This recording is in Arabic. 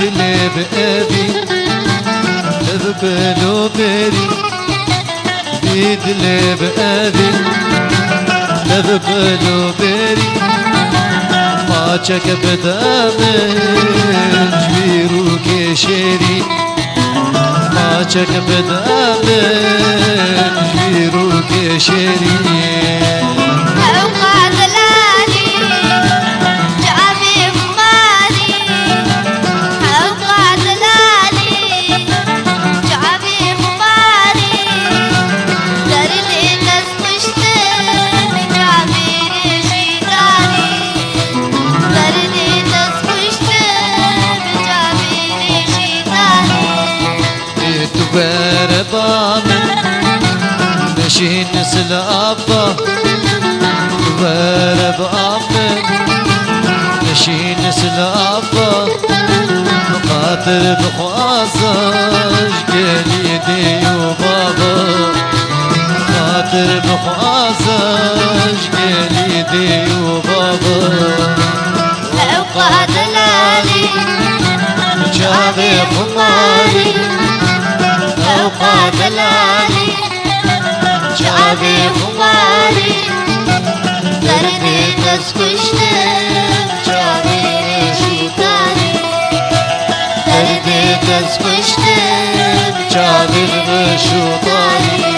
دلی بابی بلو بری دلی بابی بلو بری ما چک بدامن جویرو کشری ما چک بدامن جویرو کشری نشين نسل أبا ورب أمن نشين نسل أبا مقاتل بخوازش قلي ديو بابا مقاتل بخوازش قلي ديو بابا لو قاتل علي جابي خماري لو قاتل علي شعبي خماري دردي تسكشتم شعبي رشيطاني دردي تسكشتم شعبي رشيطاني